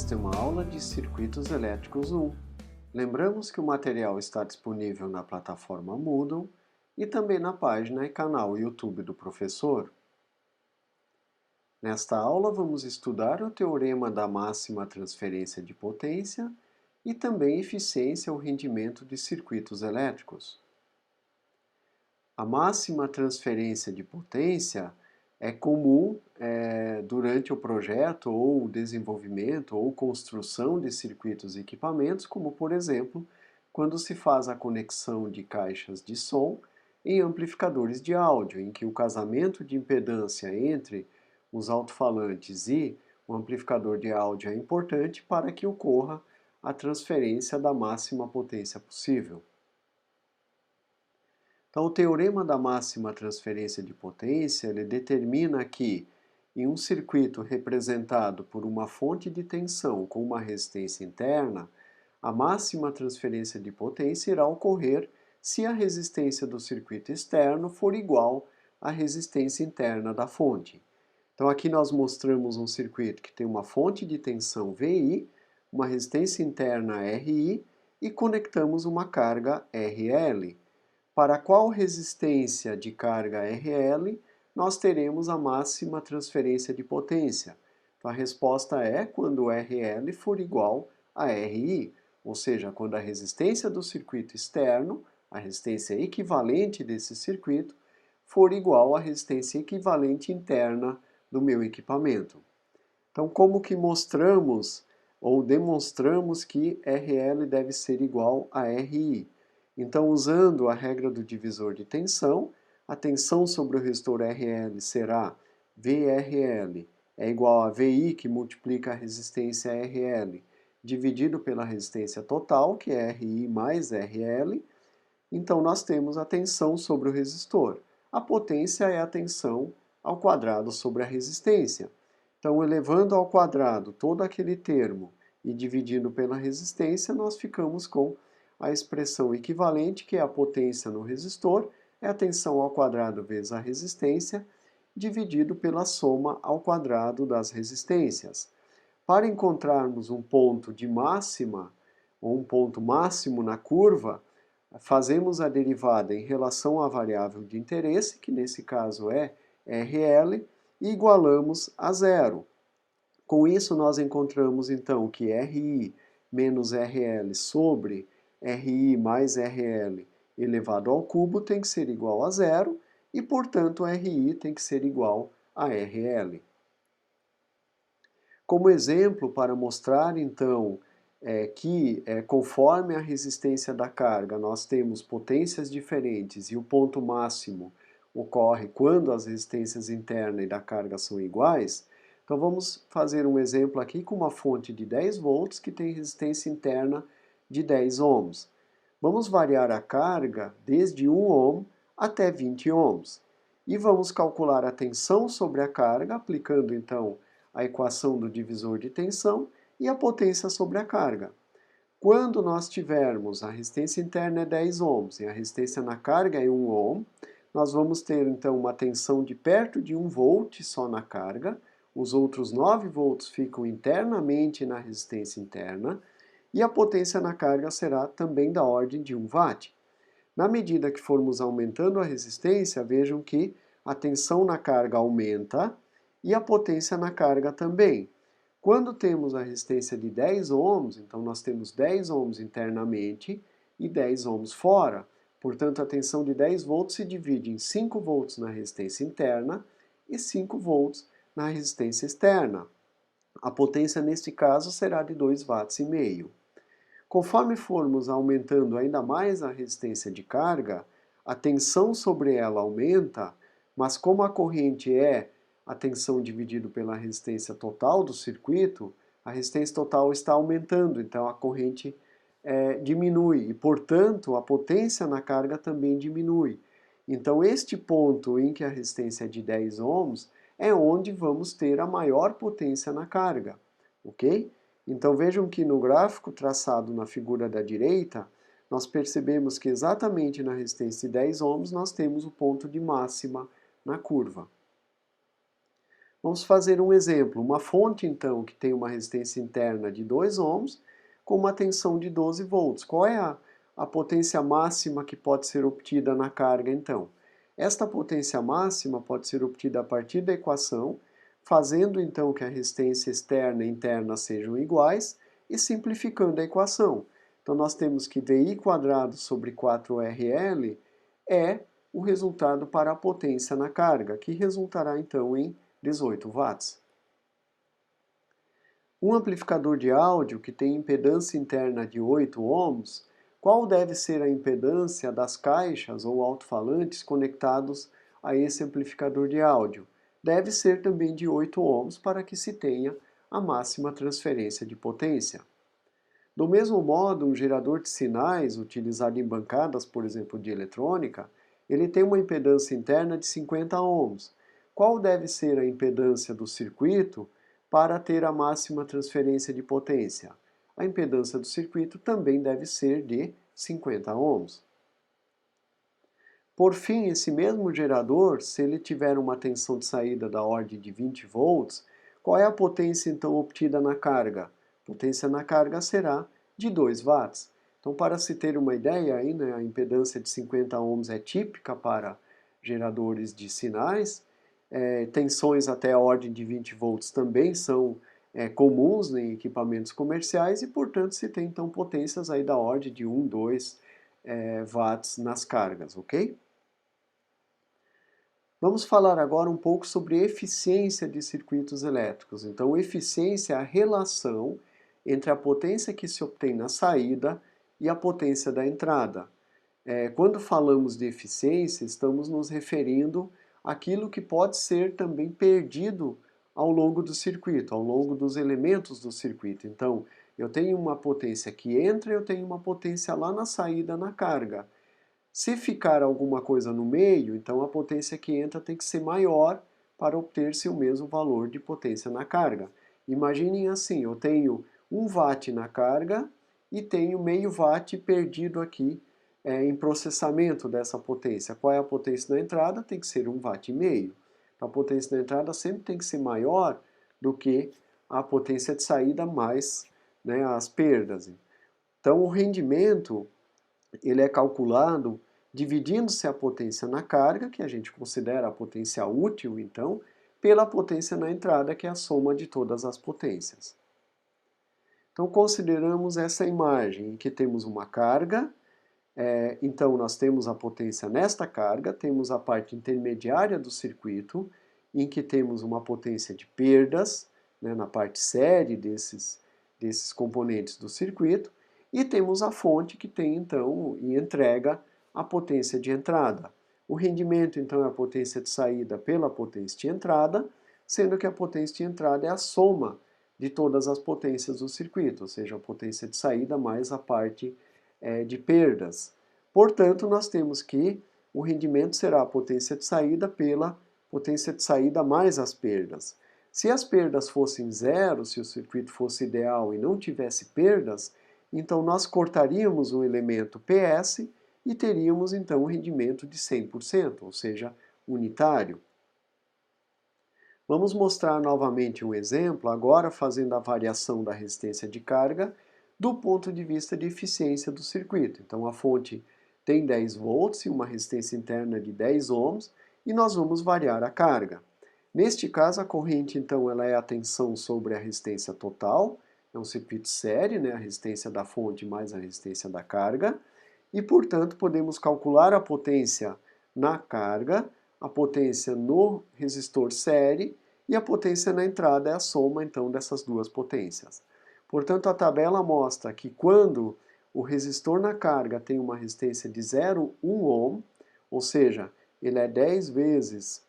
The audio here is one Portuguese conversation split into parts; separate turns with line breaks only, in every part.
Esta é uma aula de Circuitos Elétricos 1. Lembramos que o material está disponível na plataforma Moodle e também na página e canal YouTube do professor. Nesta aula vamos estudar o teorema da máxima transferência de potência e também eficiência ou rendimento de circuitos elétricos. A máxima transferência de potência é comum durante o projeto ou desenvolvimento ou construção de circuitos e equipamentos, como por exemplo, quando se faz a conexão de caixas de som em amplificadores de áudio, em que o casamento de impedância entre os alto-falantes e o amplificador de áudio é importante para que ocorra a transferência da máxima potência possível. Então, o teorema da máxima transferência de potência, ele determina que, em um circuito representado por uma fonte de tensão com uma resistência interna, a máxima transferência de potência irá ocorrer se a resistência do circuito externo for igual à resistência interna da fonte. Então, aqui nós mostramos um circuito que tem uma fonte de tensão VI, uma resistência interna RI e conectamos uma carga RL. Para qual resistência de carga RL nós teremos a máxima transferência de potência? Então, a resposta é quando RL for igual a RI, ou seja, quando a resistência do circuito externo, a resistência equivalente desse circuito, for igual à resistência equivalente interna do meu equipamento. Então, como que mostramos ou demonstramos que RL deve ser igual a RI? Então, usando a regra do divisor de tensão, a tensão sobre o resistor RL será VRL é igual a VI, que multiplica a resistência RL, dividido pela resistência total, que é RI mais RL. Então, nós temos a tensão sobre o resistor. A potência é a tensão ao quadrado sobre a resistência. Então, elevando ao quadrado todo aquele termo e dividindo pela resistência, nós ficamos com a expressão equivalente, que é a potência no resistor, é a tensão ao quadrado vezes a resistência, dividido pela soma ao quadrado das resistências. Para encontrarmos um ponto de máxima, ou um ponto máximo na curva, fazemos a derivada em relação à variável de interesse, que nesse caso é RL, e igualamos a zero. Com isso, nós encontramos então que RI menos RL sobre RI mais RL elevado ao cubo tem que ser igual a zero e, portanto, RI tem que ser igual a RL. Como exemplo, para mostrar então que conforme a resistência da carga nós temos potências diferentes e o ponto máximo ocorre quando as resistências interna e da carga são iguais, então vamos fazer um exemplo aqui com uma fonte de 10 volts que tem resistência interna de 10 ohms. Vamos variar a carga desde 1 ohm até 20 ohms. E vamos calcular a tensão sobre a carga, aplicando então a equação do divisor de tensão e a potência sobre a carga. Quando nós tivermos a resistência interna é 10 ohms e a resistência na carga é 1 ohm, nós vamos ter então uma tensão de perto de 1 volt só na carga, os outros 9 volts ficam internamente na resistência interna, e a potência na carga será também da ordem de 1 watt. Na medida que formos aumentando a resistência, vejam que a tensão na carga aumenta e a potência na carga também. Quando temos a resistência de 10 ohms, então nós temos 10 ohms internamente e 10 ohms fora. Portanto, a tensão de 10 volts se divide em 5 volts na resistência interna e 5 volts na resistência externa. A potência neste caso será de 2,5 watts. Conforme formos aumentando ainda mais a resistência de carga, a tensão sobre ela aumenta, mas como a corrente é a tensão dividido pela resistência total do circuito, a resistência total está aumentando, então a corrente diminui e, portanto, a potência na carga também diminui. Então, este ponto em que a resistência é de 10 ohms é onde vamos ter a maior potência na carga, ok? Então vejam que no gráfico traçado na figura da direita, nós percebemos que exatamente na resistência de 10 ohms nós temos o ponto de máxima na curva. Vamos fazer um exemplo. Uma fonte, então, que tem uma resistência interna de 2 ohms com uma tensão de 12 volts. Qual é a potência máxima que pode ser obtida na carga, então? Esta potência máxima pode ser obtida a partir da equação, fazendo, então, que a resistência externa e interna sejam iguais e simplificando a equação. Então, nós temos que VI quadrado sobre 4RL é o resultado para a potência na carga, que resultará, então, em 18 watts. Um amplificador de áudio que tem impedância interna de 8 ohms, qual deve ser a impedância das caixas ou alto-falantes conectados a esse amplificador de áudio? Deve ser também de 8 ohms para que se tenha a máxima transferência de potência. Do mesmo modo, um gerador de sinais utilizado em bancadas, por exemplo, de eletrônica, ele tem uma impedância interna de 50 ohms. Qual deve ser a impedância do circuito para ter a máxima transferência de potência? A impedância do circuito também deve ser de 50 ohms. Por fim, esse mesmo gerador, se ele tiver uma tensão de saída da ordem de 20 volts, qual é a potência então obtida na carga? A potência na carga será de 2 watts. Então, para se ter uma ideia, aí, né, a impedância de 50 ohms é típica para geradores de sinais. Tensões até a ordem de 20 volts também são comuns, né, em equipamentos comerciais e, portanto, se tem então potências aí da ordem de 1, 2 watts nas cargas, ok? Vamos falar agora um pouco sobre eficiência de circuitos elétricos. Então, eficiência é a relação entre a potência que se obtém na saída e a potência da entrada. Quando falamos de eficiência, estamos nos referindo àquilo que pode ser também perdido ao longo do circuito, ao longo dos elementos do circuito. Então, eu tenho uma potência que entra, eu tenho uma potência lá na saída, na carga. Se ficar alguma coisa no meio, então a potência que entra tem que ser maior para obter-se o mesmo valor de potência na carga. Imaginem assim, eu tenho 1 watt na carga e tenho meio watt perdido aqui em processamento dessa potência. Qual é a potência na entrada? Tem que ser 1,5 watt. A potência na entrada sempre tem que ser maior do que a potência de saída mais, né, as perdas. Então o rendimento ele é calculado dividindo-se a potência na carga, que a gente considera a potência útil, então, pela potência na entrada, que é a soma de todas as potências. Então, consideramos essa imagem em que temos uma carga, então nós temos a potência nesta carga, temos a parte intermediária do circuito, em que temos uma potência de perdas, né, na parte série desses componentes do circuito, e temos a fonte que tem então e entrega a potência de entrada. O rendimento então é a potência de saída pela potência de entrada, sendo que a potência de entrada é a soma de todas as potências do circuito, ou seja, a potência de saída mais a parte de perdas. Portanto, nós temos que o rendimento será a potência de saída pela potência de saída mais as perdas. Se as perdas fossem zero, se o circuito fosse ideal e não tivesse perdas, então nós cortaríamos o elemento PS e teríamos então um rendimento de 100%, ou seja, unitário. Vamos mostrar novamente um exemplo, agora fazendo a variação da resistência de carga do ponto de vista de eficiência do circuito. Então a fonte tem 10 volts e uma resistência interna de 10 ohms e nós vamos variar a carga. Neste caso, a corrente então ela é a tensão sobre a resistência total, é um circuito série, né, a resistência da fonte mais a resistência da carga, e portanto podemos calcular a potência na carga, a potência no resistor série e a potência na entrada é a soma então dessas duas potências. Portanto, a tabela mostra que quando o resistor na carga tem uma resistência de 0,1 ohm, ou seja, ele é 10 vezes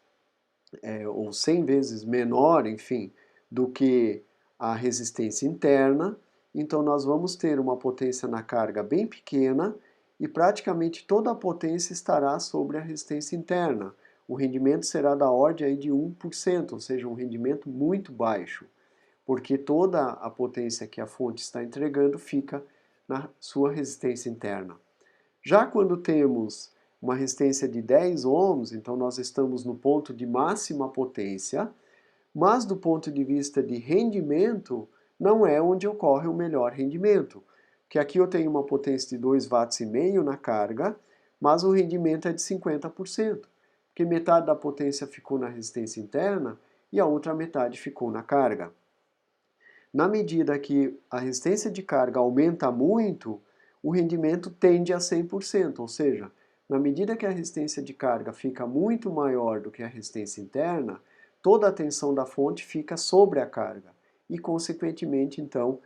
ou 100 vezes menor, enfim, do que a resistência interna, então nós vamos ter uma potência na carga bem pequena e praticamente toda a potência estará sobre a resistência interna. O rendimento será da ordem aí de 1%, ou seja, um rendimento muito baixo, porque toda a potência que a fonte está entregando fica na sua resistência interna. Já quando temos uma resistência de 10 ohms, então nós estamos no ponto de máxima potência, mas do ponto de vista de rendimento, não é onde ocorre o melhor rendimento. Porque aqui eu tenho uma potência de 2,5 watts na carga, mas o rendimento é de 50%, porque metade da potência ficou na resistência interna e a outra metade ficou na carga. Na medida que a resistência de carga aumenta muito, o rendimento tende a 100%, ou seja, na medida que a resistência de carga fica muito maior do que a resistência interna, toda a tensão da fonte fica sobre a carga e, consequentemente, então,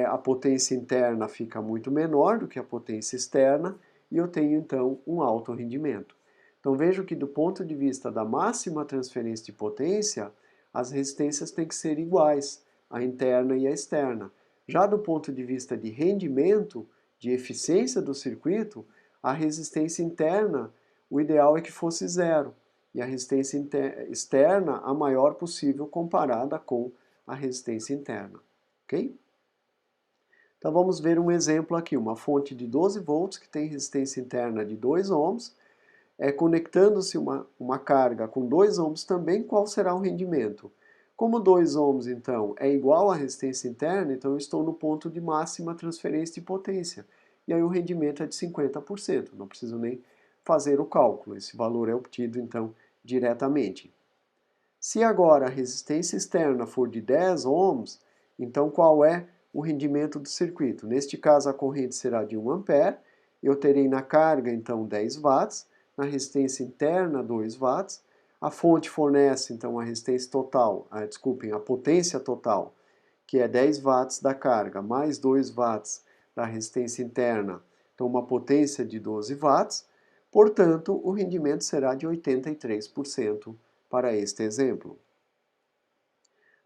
a potência interna fica muito menor do que a potência externa e eu tenho, então, um alto rendimento. Então, vejo que, do ponto de vista da máxima transferência de potência, as resistências têm que ser iguais, a interna e a externa. Já do ponto de vista de rendimento, de eficiência do circuito, a resistência interna, o ideal é que fosse zero, e a resistência externa a maior possível comparada com a resistência interna. Ok? Então vamos ver um exemplo aqui, uma fonte de 12 volts que tem resistência interna de 2 ohms, conectando-se uma carga com 2 ohms também, qual será o rendimento? Como 2 ohms, então, é igual à resistência interna, então eu estou no ponto de máxima transferência de potência. E aí o rendimento é de 50%, não preciso nem fazer o cálculo, esse valor é obtido, então, diretamente. Se agora a resistência externa for de 10 ohms, então qual é o rendimento do circuito? Neste caso, a corrente será de 1 ampere, eu terei na carga, então, 10 watts, na resistência interna, 2 watts, a fonte fornece, então, a resistência total, desculpem, a potência total, que é 10 watts da carga, mais 2 watts da resistência interna, então uma potência de 12 watts, portanto, o rendimento será de 83% para este exemplo.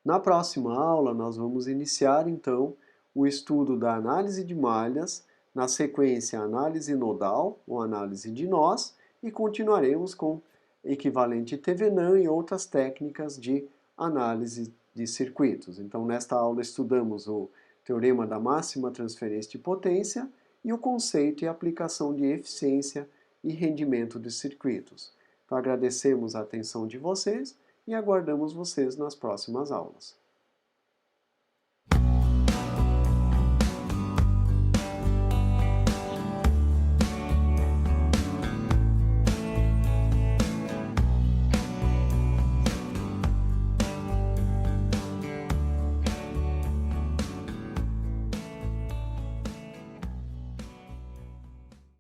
Na próxima aula, nós vamos iniciar, então, o estudo da análise de malhas, na sequência, a análise nodal, ou análise de nós, e continuaremos com equivalente Thevenin e outras técnicas de análise de circuitos. Então, nesta aula, estudamos o teorema da máxima transferência de potência e o conceito e aplicação de eficiência e rendimento de circuitos. Então, agradecemos a atenção de vocês e aguardamos vocês nas próximas aulas.